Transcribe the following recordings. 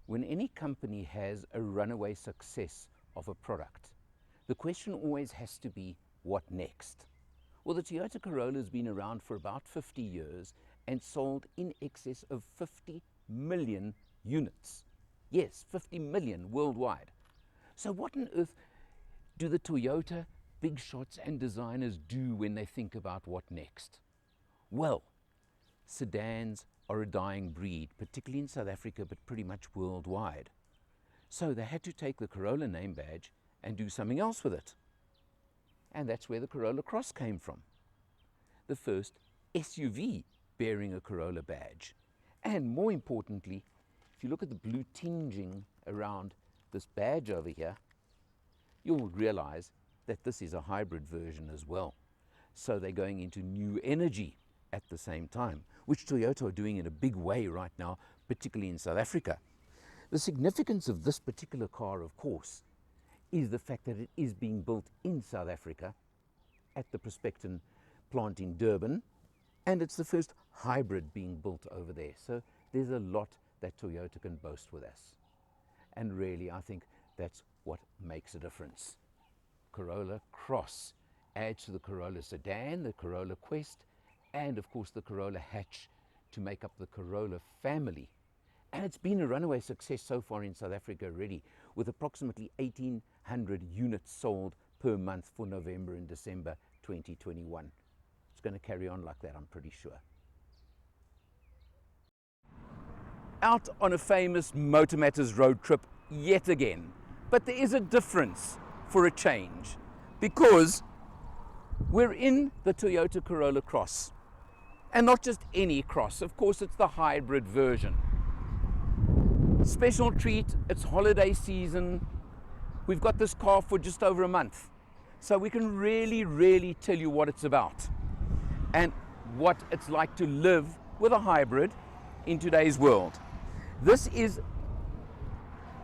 When any company has a runaway success of a product, the question always has to be, what next? Well, the Toyota Corolla has been around for about 50 years and sold in excess of 50 million units. Yes, 50 million worldwide. So what on earth do the Toyota big shots and designers do when they think about what next? Well, sedans are a dying breed, particularly in South Africa, but pretty much worldwide. So they had to take the Corolla name badge and do something else with it. And that's where the Corolla Cross came from. The first SUV bearing a Corolla badge. And more importantly, if you look at the blue tinging around this badge over here, you'll realize that this is a hybrid version as well. So they're going into new energy at the same time, which Toyota are doing in a big way right now, particularly in South Africa. The significance of this particular car, of course, is the fact that it is being built in South Africa at the Prospecton plant in Durban, and it's the first hybrid being built over there. So there's a lot that Toyota can boast with us. And really, I think that's what makes a difference. Corolla Cross adds to the Corolla sedan, the Corolla Quest, and of course the Corolla hatch to make up the Corolla family. And it's been a runaway success so far in South Africa already, with approximately 1,800 units sold per month for November and December 2021. It's going to carry on like that, I'm pretty sure. Out on a famous Motor Matters road trip yet again. But there is a difference for a change, because we're in the Toyota Corolla Cross. And not just any Cross, of course it's the hybrid version. Special treat, it's holiday season. We've got this car for just over a month. So we can really tell you what it's about and what it's like to live with a hybrid in today's world. This is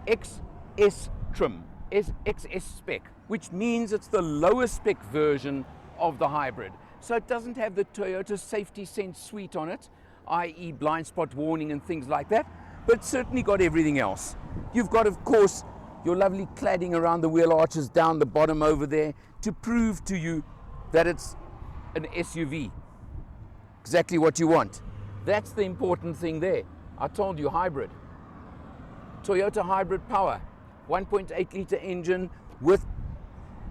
XS trim, XS spec, which means it's the lowest spec version of the hybrid. So it doesn't have the Toyota Safety Sense suite on it, i.e. blind spot warning and things like that, but it's certainly got everything else. You've got, of course, your lovely cladding around the wheel arches down the bottom over there to prove to you that it's an SUV. Exactly what you want. That's the important thing there. I told you, hybrid. Toyota hybrid power, 1.8 litre engine with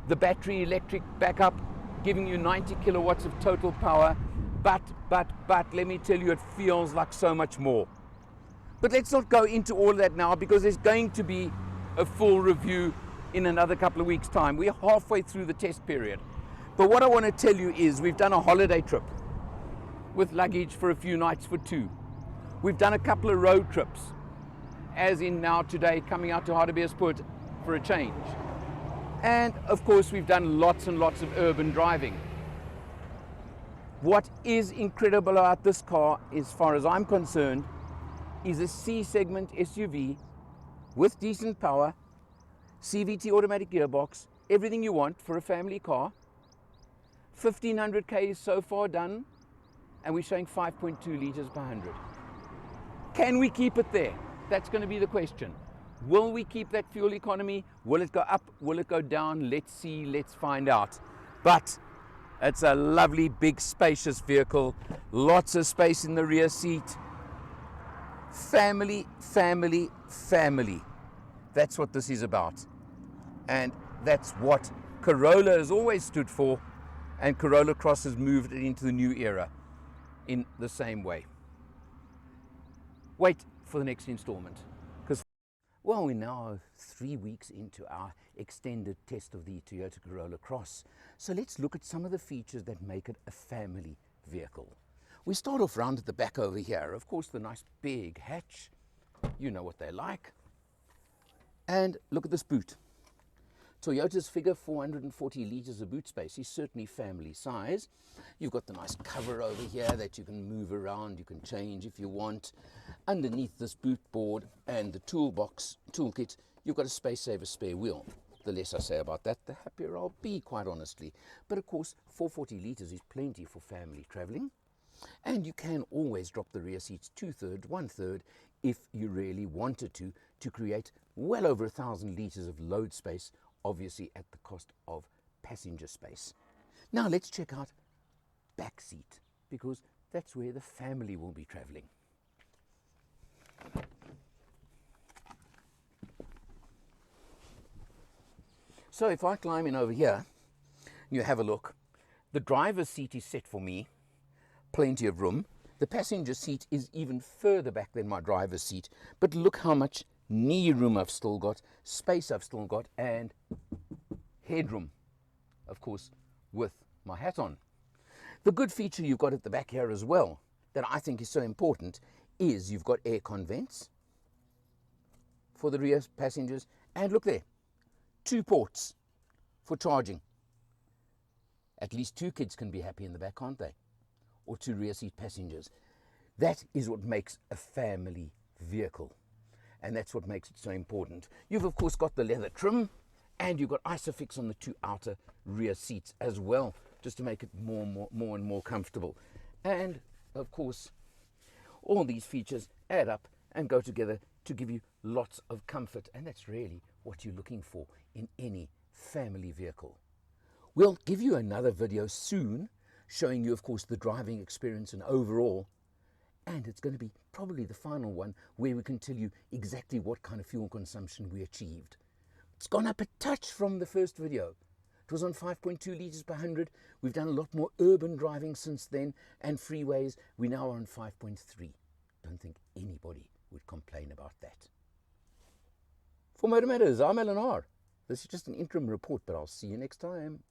the battery electric backup, giving you 90 kilowatts of total power. But, let me tell you, it feels like so much more. But let's not go into all of that now, because there's going to be a full review in another couple of weeks' time. We're halfway through the test period. But what I want to tell you is we've done a holiday trip with luggage for a few nights for two. We've done a couple of road trips, as in now today coming out to Hartbeespoort for a change. And of course we've done lots and lots of urban driving. What is incredible about this car, as far as I'm concerned, is a C-segment SUV with decent power, CVT automatic gearbox, everything you want for a family car. 1,500 Ks so far done, and we're showing 5.2 litres per 100. Can we keep it there? That's going to be the question. Will we keep that fuel economy? Will it go up? Will it go down? Let's see, let's find out. But it's a lovely, big, spacious vehicle. Lots of space in the rear seat. Family, family, family. That's what this is about. And that's what Corolla has always stood for. And Corolla Cross has moved it into the new era in the same way. Wait for the next installment. Well, we're now 3 weeks into our extended test of the Toyota Corolla Cross. So let's look at some of the features that make it a family vehicle. We start off round at the back over here. Of course, the nice big hatch. You know what they like. And look at this boot. Toyota's figure 440 litres of boot space is certainly family size. You've got the nice cover over here that you can move around, you can change if you want. Underneath this boot board and the toolkit, you've got a space saver spare wheel. The less I say about that, the happier I'll be, quite honestly. But of course, 440 litres is plenty for family travelling. And you can always drop the rear seats 2/3, 1/3 if you really wanted to create well over 1,000 litres of load space, obviously at the cost of passenger space. Now let's check out back seat, because that's where the family will be travelling. So if I climb in over here, you have a look. The driver's seat is set for me, plenty of room. The passenger seat is even further back than my driver's seat, but look how much knee room I've still got, space I've still got, and headroom, of course, with my hat on. The good feature you've got at the back here as well, that I think is so important, is you've got aircon vents for the rear passengers, and look there, 2 ports for charging. At least 2 kids can be happy in the back, can't they? Or 2 rear seat passengers. That is what makes a family vehicle, and that's what makes it so important. You've of course got the leather trim, and you've got Isofix on the 2 outer rear seats as well, just to make it more and more comfortable. And of course, all these features add up and go together to give you lots of comfort, and that's really what you're looking for in any family vehicle. We'll give you another video soon showing you, of course, the driving experience and overall, and it's going to be probably the final one where we can tell you exactly what kind of fuel consumption we achieved. It's gone up a touch from the first video. It was on 5.2 litres per 100. We've done a lot more urban driving since then, and freeways, we now are on 5.3. Don't think anybody would complain about that. For Motor Matters, I'm Alan R. This is just an interim report, but I'll see you next time.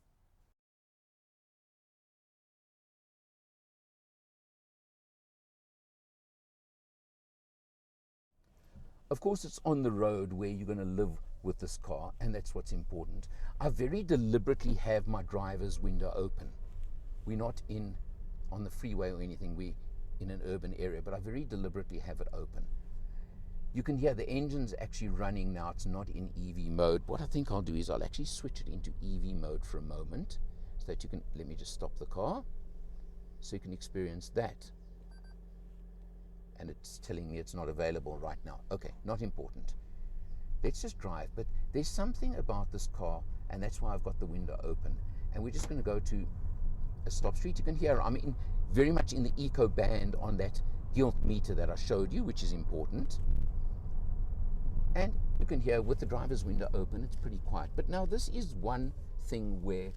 Of course, it's on the road where you're going to live with this car, and that's what's important. I very deliberately have my driver's window open. We're not on the freeway or anything, we're in an urban area, but I very deliberately have it open. You can hear the engine's actually running now. It's not in EV mode. What I think I'll do is I'll actually switch it into EV mode for a moment, so that you can, let me just stop the car, so you can experience that. And it's telling me it's not available right now. Okay, not important. Let's just drive. But there's something about this car, and that's why I've got the window open. And we're just going to go to a stop street. You can hear I'm very much in the eco band on that gilt meter that I showed you, which is important. And you can hear with the driver's window open, it's pretty quiet. But now this is one thing where,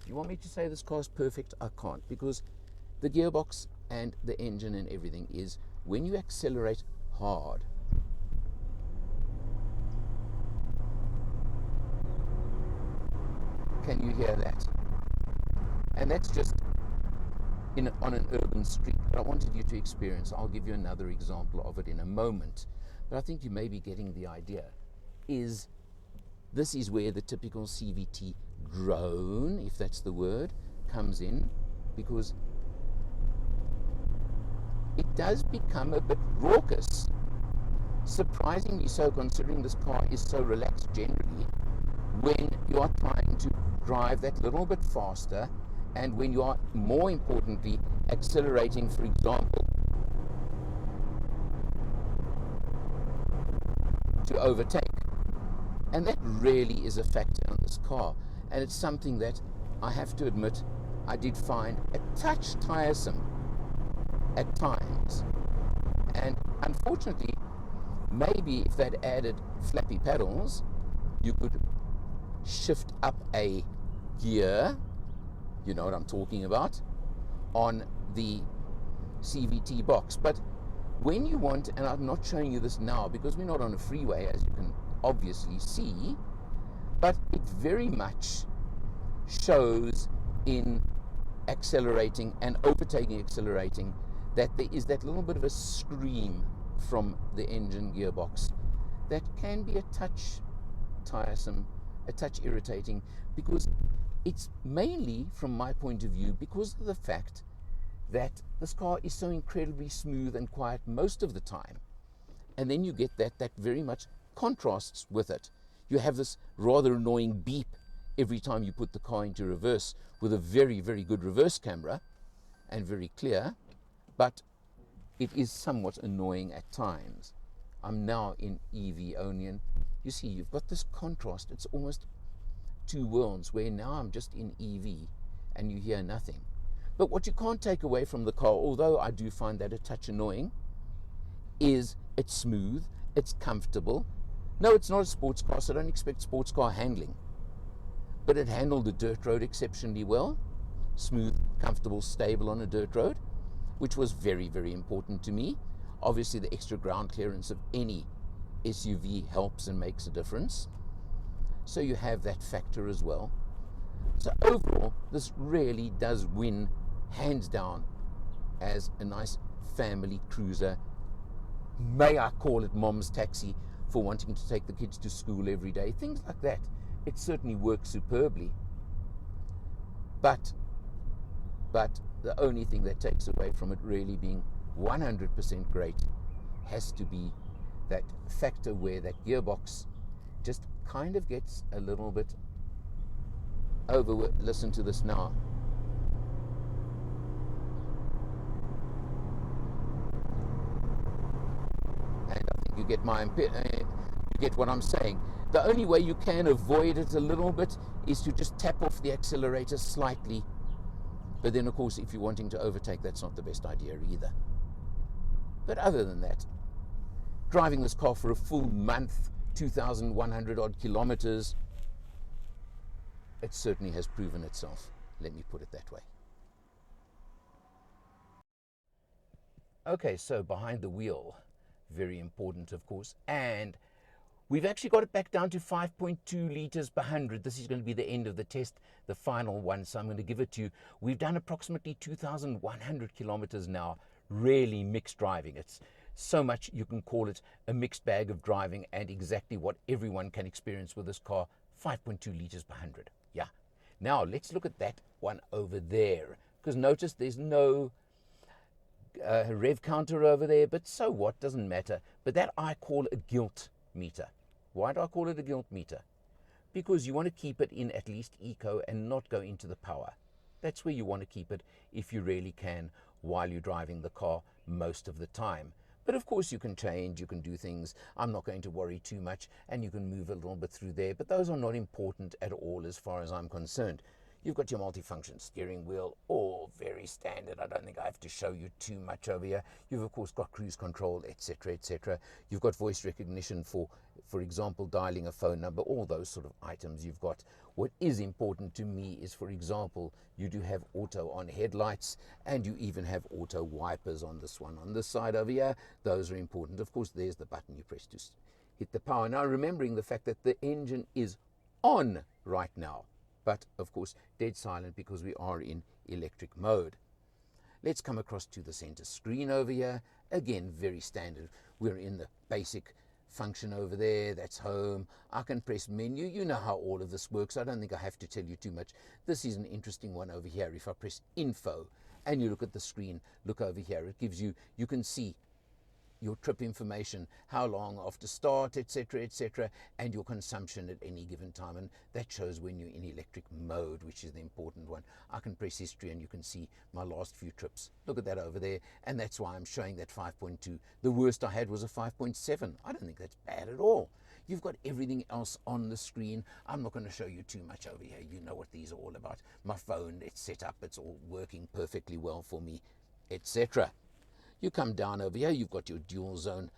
you want me to say this car's perfect? I can't, because the gearbox and the engine and everything is, when you accelerate hard, can you hear that? And that's just on an urban street, but I wanted you to experience. I'll give you another example of it in a moment, but I think you may be getting the idea. This is where the typical CVT drone, if that's the word, comes in, because it does become a bit raucous. Surprisingly so, considering this car is so relaxed generally, when you are trying to drive that little bit faster, and when you are, more importantly, accelerating, for example, to overtake. And that really is a factor on this car. And it's something that I have to admit I did find a touch tiresome at times. And unfortunately, maybe if they'd added flappy pedals, you could shift up a gear, you know what I'm talking about, on the CVT box. But when you want, and I'm not showing you this now because we're not on a freeway, as you can obviously see, but it very much shows in accelerating and overtaking, accelerating, that there is that little bit of a scream from the engine gearbox that can be a touch tiresome, a touch irritating, because it's mainly, from my point of view, because of the fact that this car is so incredibly smooth and quiet most of the time. And then you get that very much contrasts with it. You have this rather annoying beep every time you put the car into reverse, with a very, very good reverse camera and very clear. but it is somewhat annoying at times. I'm now in EV only, and you see you've got this contrast. It's almost two worlds, where now I'm just in EV and you hear nothing. But what you can't take away from the car, although I do find that a touch annoying, is it's smooth, it's comfortable. No, it's not a sports car, so don't expect sports car handling. But it handled the dirt road exceptionally well. Smooth, comfortable, stable on a dirt road, which was very, very important to me. Obviously, the extra ground clearance of any SUV helps and makes a difference. So you have that factor as well. So overall, this really does win hands down as a nice family cruiser. May I call it mom's taxi for wanting to take the kids to school every day, things like that. It certainly works superbly. But the only thing that takes away from it really being 100% great has to be that factor where that gearbox just kind of gets a little bit over. Listen to this now. And I think you get what I'm saying. The only way you can avoid it a little bit is to just tap off the accelerator slightly. But then, of course, if you're wanting to overtake, that's not the best idea either. But other than that, driving this car for a full month, 2,100 odd kilometers, it certainly has proven itself. Let me put it that way. Okay, so behind the wheel, very important, of course, and we've actually got it back down to 5.2 litres per 100. This is going to be the end of the test, the final one, so I'm going to give it to you. We've done approximately 2,100 kilometers now, really mixed driving. It's so much you can call it a mixed bag of driving, and exactly what everyone can experience with this car, 5.2 litres per 100. Yeah. Now, let's look at that one over there, because notice there's no rev counter over there, but so what, doesn't matter. But that I call a guilt meter. Why do I call it a guilt meter? Because you want to keep it in at least eco and not go into the power. That's where you want to keep it if you really can while you're driving the car most of the time. But of course you can change, you can do things. I'm not going to worry too much, and you can move a little bit through there, but those are not important at all as far as I'm concerned. You've got your multifunction steering wheel, all very standard. I don't think I have to show you too much over here. You've of course got cruise control, etc., etc. You've got voice recognition for example, dialing a phone number, all those sort of items you've got. What is important to me is, for example, you do have auto on headlights, and you even have auto wipers on this one. On this side over here, those are important. Of course, there's the button you press to hit the power. Now, remembering the fact that the engine is on right now, but of course dead silent because we are in electric mode. Let's come across to the center screen over here. Again, very standard. We're in the basic function over there. That's home. I can press menu. You know how all of this works. I don't think I have to tell you too much. This is an interesting one over here. If I press info and you look at the screen, look over here. It gives you, you can see your trip information, how long after start, etc., etc., and your consumption at any given time. And that shows when you're in electric mode, which is the important one. I can press history and you can see my last few trips. Look at that over there. And that's why I'm showing that 5.2. The worst I had was a 5.7. I don't think that's bad at all. You've got everything else on the screen. I'm not going to show you too much over here. You know what these are all about. My phone, it's set up. It's all working perfectly well for me, etc. You come down over here, you've got your dual zone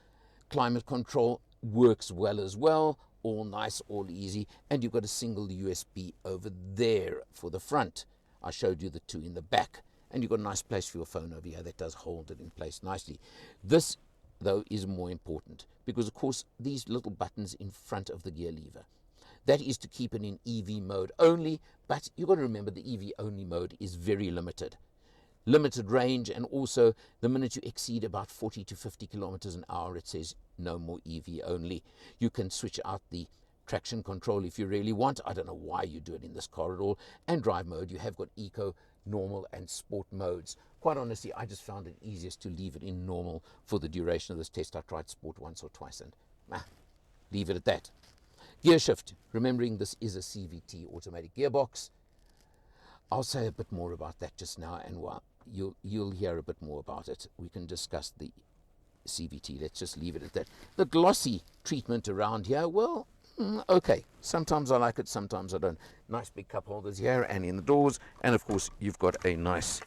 climate control, works well as well, all nice, all easy, and you've got a single USB over there for the front. I showed you the two in the back, and you've got a nice place for your phone over here that does hold it in place nicely. This, though, is more important because, of course, these little buttons in front of the gear lever, that is to keep it in EV mode only, but you've got to remember the EV only mode is very limited. Limited range, and also the minute you exceed about 40 to 50 kilometers an hour, it says no more EV only. You can switch out the traction control if you really want. I don't know why you do it in this car at all. And drive mode, you have got eco, normal, and sport modes. Quite honestly, I just found it easiest to leave it in normal for the duration of this test. I tried sport once or twice and leave it at that. Gear shift, remembering this is a CVT automatic gearbox. I'll say a bit more about that just now, and you'll hear a bit more about it. We can discuss the CVT. Let's just leave it at that. The glossy treatment around here, well, okay. Sometimes I like it, sometimes I don't. Nice big cup holders here and in the doors. And of course, you've got a nice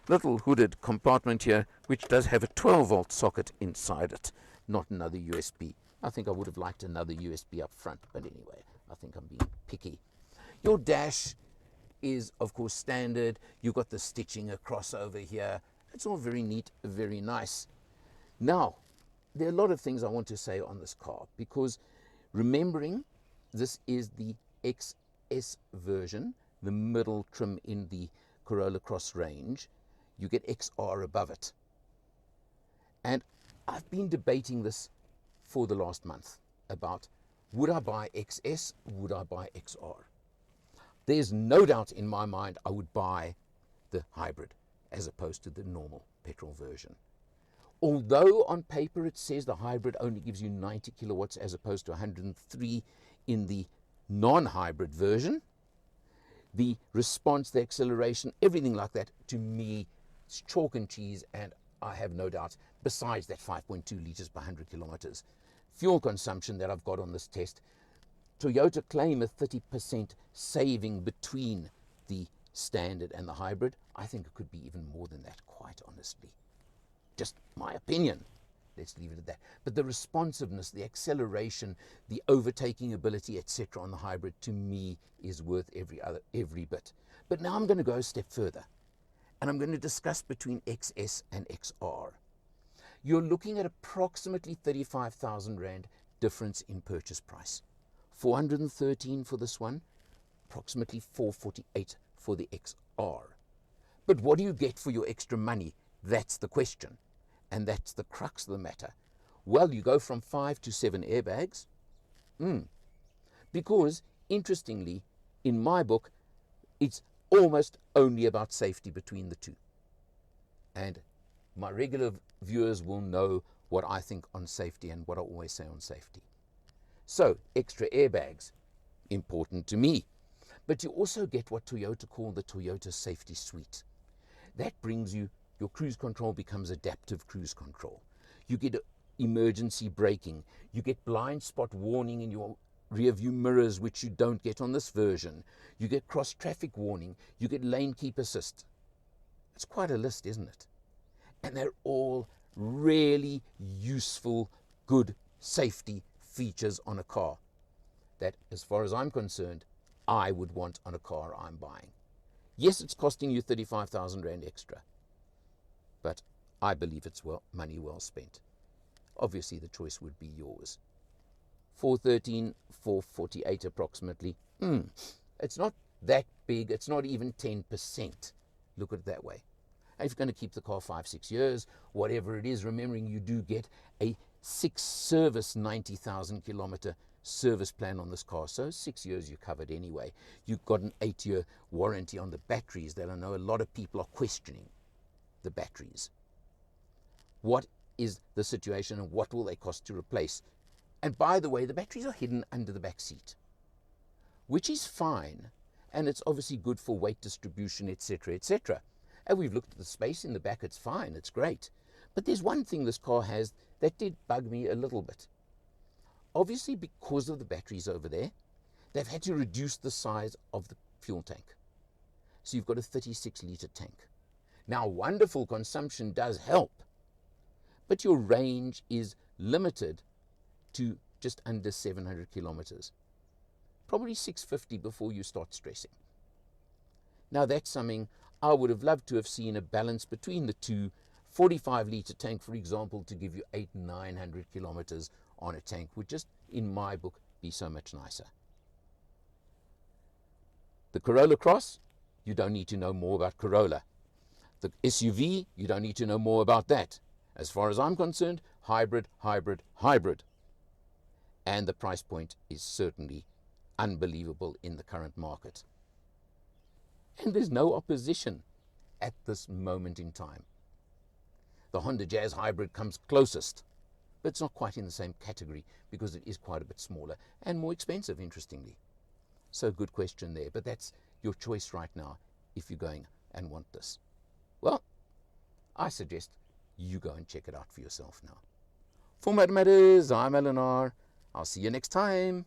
little hooded compartment here, which does have a 12-volt socket inside it, not another USB. I think I would have liked another USB up front, but anyway, I think I'm being picky. Your dash is, of course, standard. You've got the stitching across over here. It's all very neat, very nice. Now, there are a lot of things I want to say on this car, because remembering this is the XS version, the middle trim in the Corolla Cross range. You get XR above it. And I've been debating this for the last month about, would I buy XS, would I buy XR? There's no doubt in my mind I would buy the hybrid as opposed to the normal petrol version. Although on paper it says the hybrid only gives you 90 kilowatts as opposed to 103 in the non-hybrid version, the response, the acceleration, everything like that, to me, it's chalk and cheese, and I have no doubt, besides that 5.2 liters per 100 kilometers. Fuel consumption that I've got on this test, Toyota claim a 30% saving between the standard and the hybrid. I think it could be even more than that, quite honestly. Just my opinion. Let's leave it at that. But the responsiveness, the acceleration, the overtaking ability, etc. on the hybrid, to me, is worth every bit. But now I'm going to go a step further, and I'm going to discuss between XS and XR. You're looking at approximately 35,000 Rand difference in purchase price. 413 for this one, approximately 448 for the XR. But what do you get for your extra money? That's the question. And that's the crux of the matter. Well, you go from 5 to 7 airbags. Because, interestingly, in my book, it's almost only about safety between the two. And my regular viewers will know what I think on safety and what I always say on safety. So, extra airbags, important to me. But you also get what Toyota call the Toyota Safety Suite. That brings you, your cruise control becomes adaptive cruise control. You get emergency braking. You get blind spot warning in your rear view mirrors, which you don't get on this version. You get cross traffic warning. You get lane keep assist. It's quite a list, isn't it? And they're all really useful, good safety features on a car that, as far as I'm concerned, I would want on a car I'm buying. Yes, it's costing you 35,000 Rand extra, but I believe it's money well spent. Obviously, the choice would be yours. 413, 448 approximately. It's not that big. It's not even 10%. Look at it that way. And if you're going to keep the car 5-6 years, whatever it is, remembering you do get a 6-service 90,000 kilometer service plan on this car. So 6 years you're covered anyway. You've got an 8-year warranty on the batteries that I know a lot of people are questioning. The batteries. What is the situation and what will they cost to replace? And by the way, the batteries are hidden under the back seat, which is fine, and it's obviously good for weight distribution, etc., etc. And we've looked at the space in the back. It's fine, it's great. But there's one thing this car has that did bug me a little bit. Obviously, because of the batteries over there, they've had to reduce the size of the fuel tank. So you've got a 36-liter tank. Now, wonderful consumption does help, but your range is limited to just under 700 kilometers. Probably 650 before you start stressing. Now, that's something I would have loved to have seen, a balance between the two. 45-liter tank, for example, to give you 800-900 kilometers on a tank would just, in my book, be so much nicer. The Corolla Cross, you don't need to know more about Corolla. The SUV, you don't need to know more about that. As far as I'm concerned, hybrid, hybrid, hybrid. And the price point is certainly unbelievable in the current market. And there's no opposition at this moment in time. The Honda Jazz Hybrid comes closest, but it's not quite in the same category because it is quite a bit smaller and more expensive, interestingly. So good question there, but that's your choice right now if you're going and want this. Well, I suggest you go and check it out for yourself now. For Mathematters, I'm Eleanor. I'll see you next time.